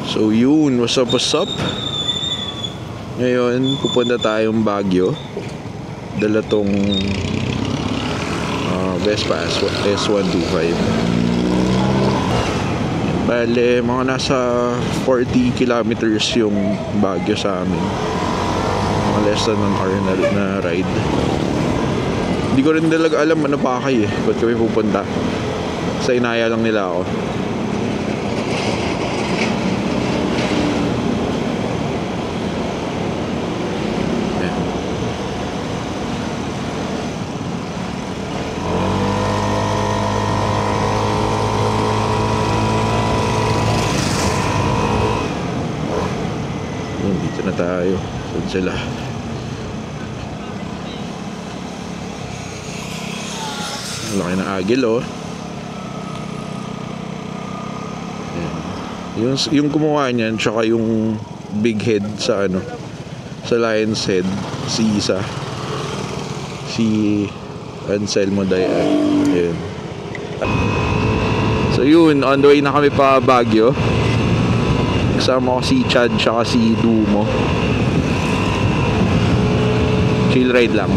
So yun, what's up, what's up? Ngayon, pupunta tayong Baguio. Dala tong Vespa S125. Bale, mga nasa 40 kilometers yung Baguio sa amin. Mga less than an hour na ride. Hindi ko rin talaga alam ano pa kayo ba't kami pupunta. Sa inaya lang nila ako. Dito na tayo. Saan sila? Laki ng agil, oh. Yung gumawa niyan, tsaka yung big head sa sa lion's head, si Anselmo Dayan. Ayun. So yun, on the way na kami pa Baguio. Kasama ko si Chad tsaka si Dumo. Chill ride lang.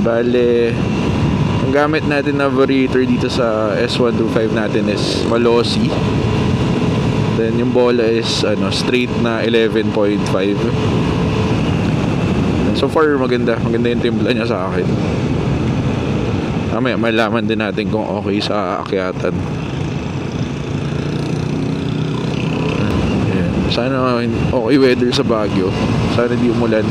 Bale, ang gamit natin na variator dito sa S125 natin is Malossi. Then yung bola is straight na 11.5. So far maganda yung timpla niya sa akin. Mamaya malaman din natin kung okay sa akyatan. Sana okay weather sa Baguio. Sana di umulan.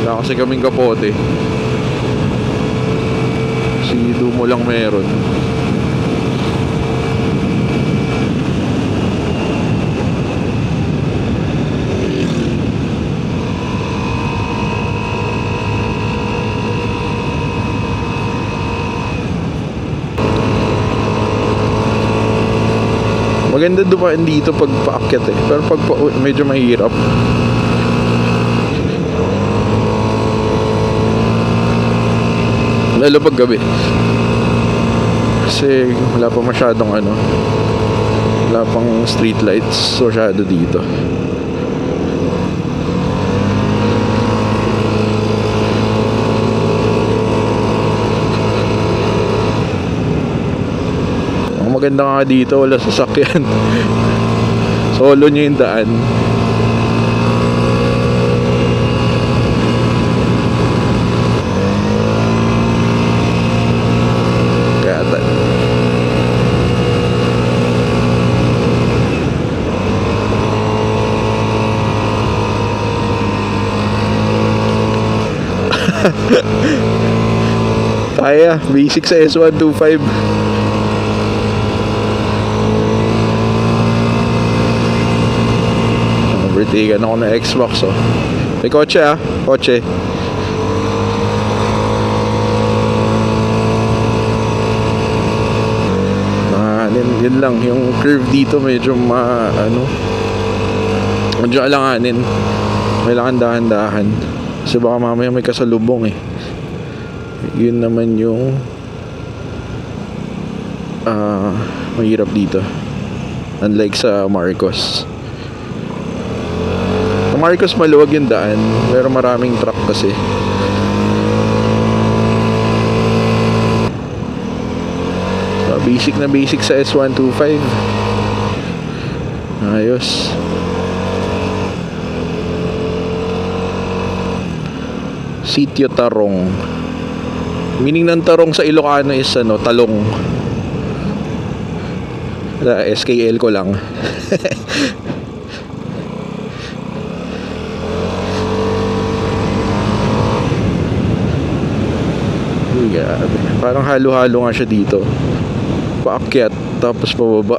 Wala kasi kaming kapote. Si Dumo lang meron. Maganda dumaan dito pag paakyat eh. Pero pag medyo mahirap. Lalo pag gabi. Kasi wala pa masyadong wala pang street lights masyado dito. Ang maganda nga dito, wala sasakyan. Solo nyo yung daan. Kaya, basic sa S125. Overtaken ako ng Xbox, oh. May kotse, kotse. Yun lang, yung curve dito medyo medyo alanganin. Kailangan dahan-dahan. Kasi baka mamaya may kasalubong eh. Yun naman yung mahirap dito. Unlike sa Marcos. Sa Marcos maluwag yung daan, pero maraming truck kasi. So, basic sa S125. Ayos. Sitio Tarong. Meaning ng tarong sa Ilocano is talong. SKL ko lang. Parang halo-halo nga siya dito. Paakyat tapos pababa.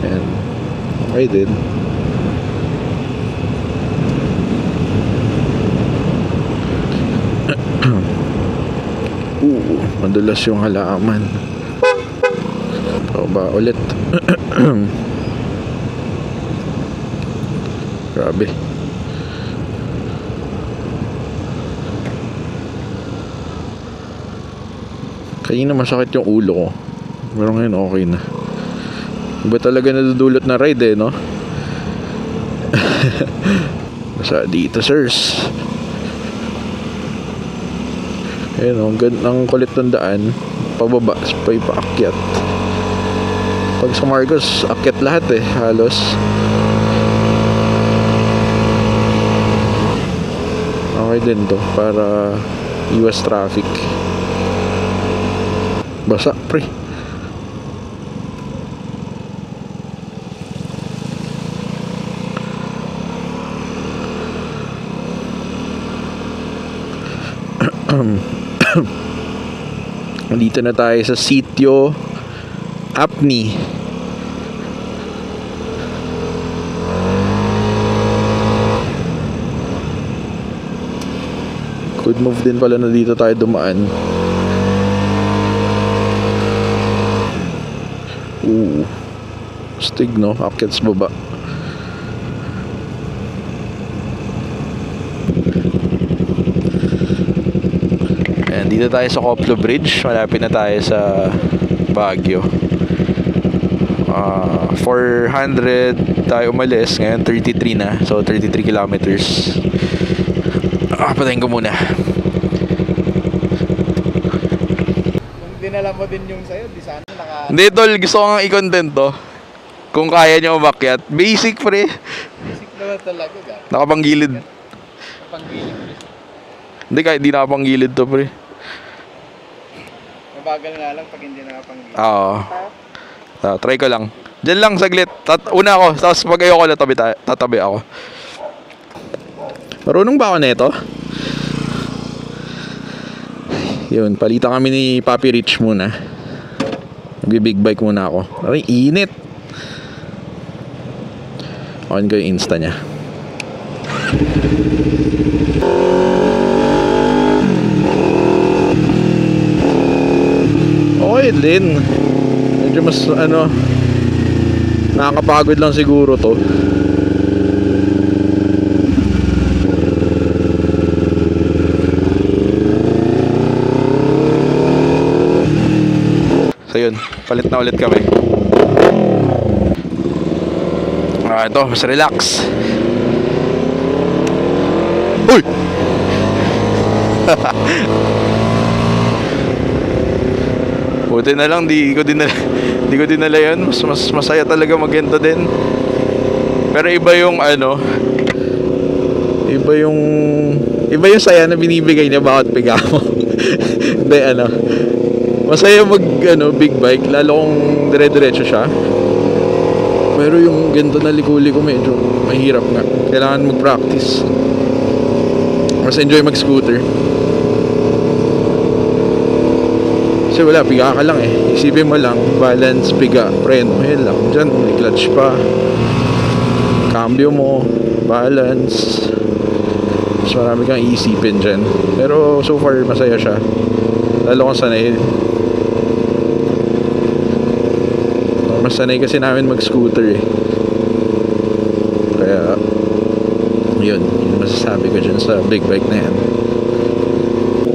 Ayan. Okay din. Madulas yung halaman. Pababa ulit. Grabe. Kanina masakit yung ulo ko. Pero ngayon okay na. Iba talaga nadudulot na ride no? Nasa dito sirs. Ayun ang kulit ng daan. Pababa, pa ipaakyat. Pag sa Marcos, akyat lahat halos. Okay din to para iwas traffic. Basa pre. Dito na tayo sa sitio Apni. Good move din pala na dito tayo dumaan. Stig no, akyat sa baba. Ayan, dito tayo sa Coplo Bridge. Malapit na tayo sa Baguio. 400 tayo umalis. Ngayon 33 na. So 33 kilometers. Patayin ko muna. Kung dinala mo din yung sayo, di sana Hindi tol, gusto ko nga i-content to. Kung kaya nyo umakyat. Basic pre. basic naman talaga ga. Nakapanggilid. Panggilid. Hindi, kahit di nakapanggilid to pre. Mabagal nga lang pag hindi nakapanggilid. Oo. Try ko lang. Diyan lang saglit. Una ako, tapos pag ayoko na tatabi ako. Marunong ba ako nito? Yun, palitan kami ni Papi Rich muna. Nag-big bike muna ako. Ay, init. On ko yung Insta niya. Okay din. Medyo mas nakakapagod lang siguro to. So yun, palit na ulit kami. Ito, mas relax. Uy! Buti na lang, di ko dinala yun. Mas masaya talaga magento din. Pero iba yung iba yung saya na binibigay niya bawat piga mo. Hindi masaya big bike lalo kung dire-diretso siya. Pero yung ganito na liko-liko medyo mahirap nga. Kailangan mag-practice. Mas enjoy mag-scooter. Kasi wala, piga ka lang Isipin mo lang, balance, piga, preno, yun lang. Diyan, may clutch pa. Cambio mo, balance. Mas marami kang iisipin dyan. Pero so far, masaya siya. Lalo kung sanay. Mas sanay kasi namin mag-scooter Kaya yun masasabi ko dyan sa big bike na yan.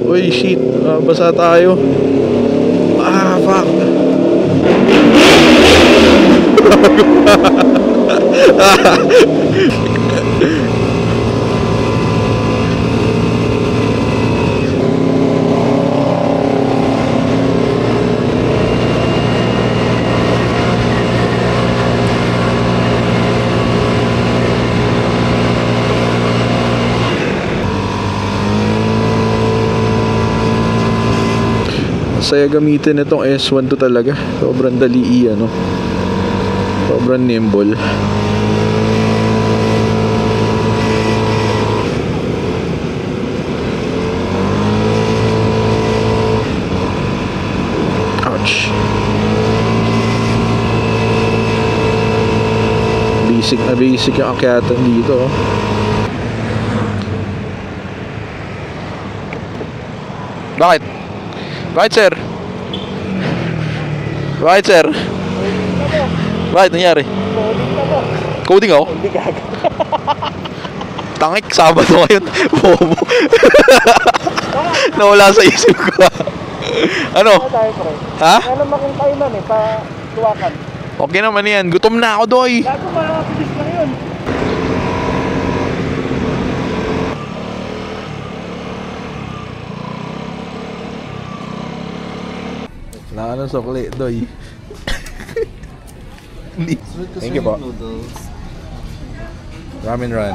Uy shit, basa tayo. Fuck. Saya gamitin itong S1 to talaga. Sobrang dali sobrang nimble. Ouch. Basic yung akyatan dito Bakit? Bakit, sir? Bakit, sir? Bakit? Nangyari? Coding ako? Hindi gaga. Tangik, Sabado ngayon. Bobo. Nawala sa isip ko. Ano? Ano tayo, pre? Ha? Ano makintay man eh, pa tuwakan. Okay naman yan. Gutom na ako, doy. Gago, mapidis lang yun. Na ano sukli, doy. Thank you po. Ramen run.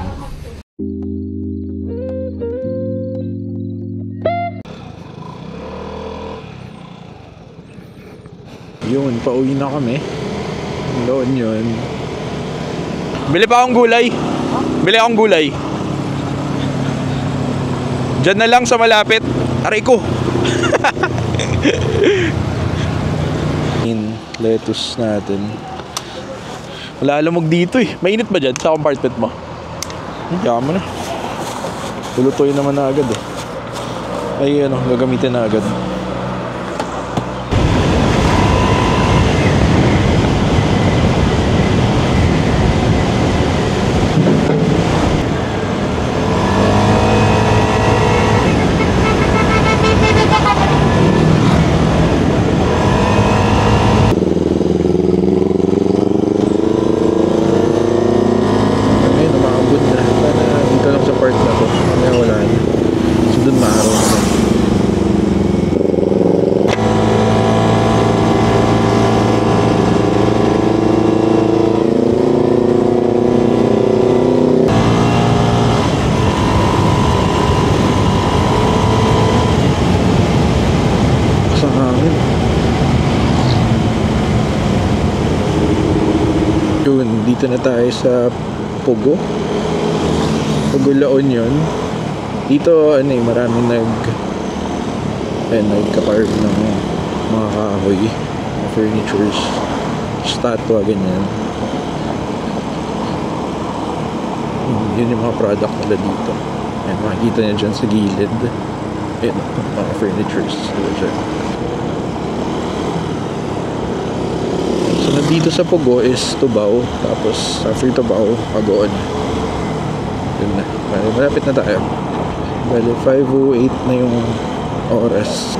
Yun, pauwi na kami. Doon yun. Bili pa akong gulay. Bili akong gulay. Diyan na lang sa malapit. Aray ko. In lettuce natin. Wala alamog dito eh. Mainit ba dyan sa compartment mo? Kaya mo na. Lulutuin naman na agad eh. Ay ano, gagamitin na agad. Dito na tayo sa Pogo La Union. Dito ano eh, maraming nagka-carve ng mga kahoy, furnitures, statwa, ganyan. Yun yung mga product nila dito. Ayan, makikita nyo dyan sa gilid. Ayan, mga furnitures nila dyan. So nandito sa Pogo is Tubao, tapos after Tubao, Agoon. Yun na, malapit na tayo. Bale, 5:08 na yung oras.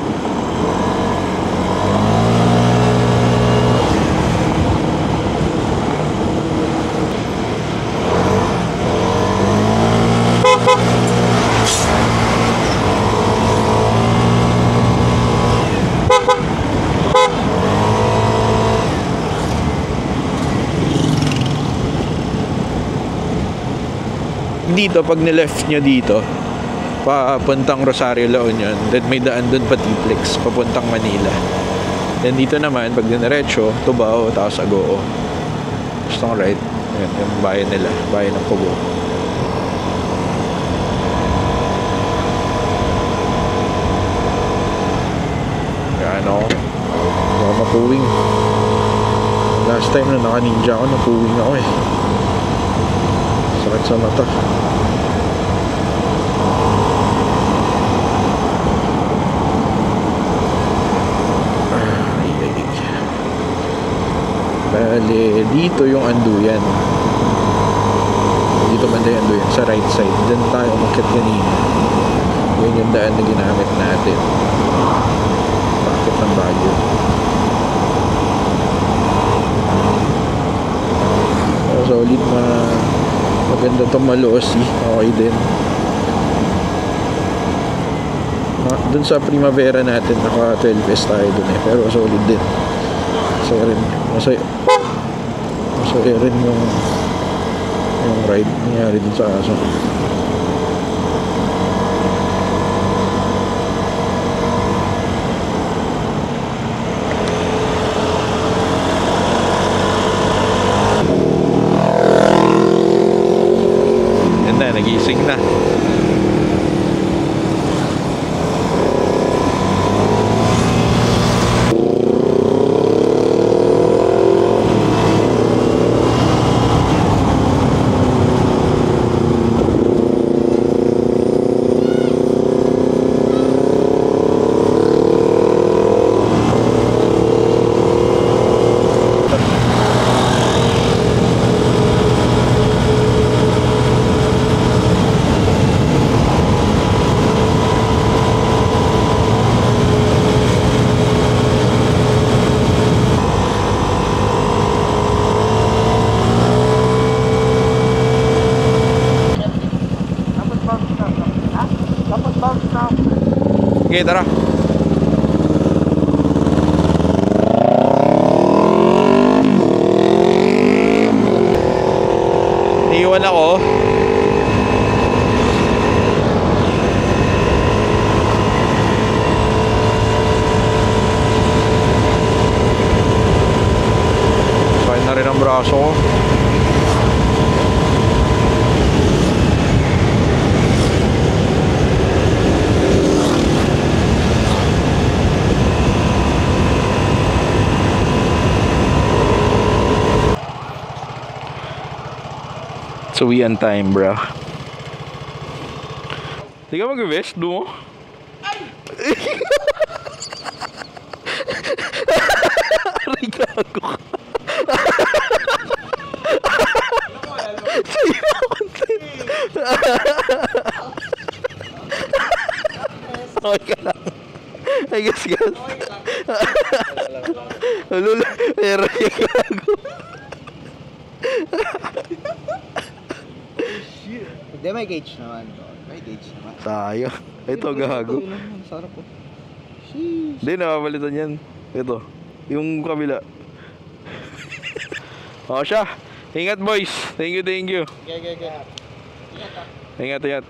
Dito, pag nileft nyo dito papuntang Rosario, La Union, then may daan dun Patiplex papuntang Manila. Then dito naman pag dinerecho, Tubao tapos Agoo. Gustong right. Ayan, yung bayan nila, bayan ng Pogo. Yan o, baka mapuwing. Last time na naka-ninja ako, napuwing ako eh. Sakit sa mata. Bale, dito yung Anduyan. Dito banda yung Anduyan, sa right side. Diyan tayo umakyat kanina. Yun yung daan na ginamit natin. Bakit ng Baguio. Solid, maganda itong Maloosi. Okay din. Dun sa Primavera natin, naka 12 pesos tayo dun eh. Pero solid din. Masaya rin yung ride nangyari dun sa Aso. Yan na, nagising na. Okay, tara. Iiwan ako. Sakit na rin ang braso ko. So we on time, bro. Di ka mag-vest, do mo? Aray, gago ka. Sa'yo na content. Okay ka lang. Ay, gas. Lula, pero yung gago. Hindi, may gauge naman. May gauge naman. Tayo. Ito, gago. Sarap po. Hindi, nakapalitan yan. Ito. Yung kabila. O siya. Ingat, boys. Thank you. Okay. Ingat.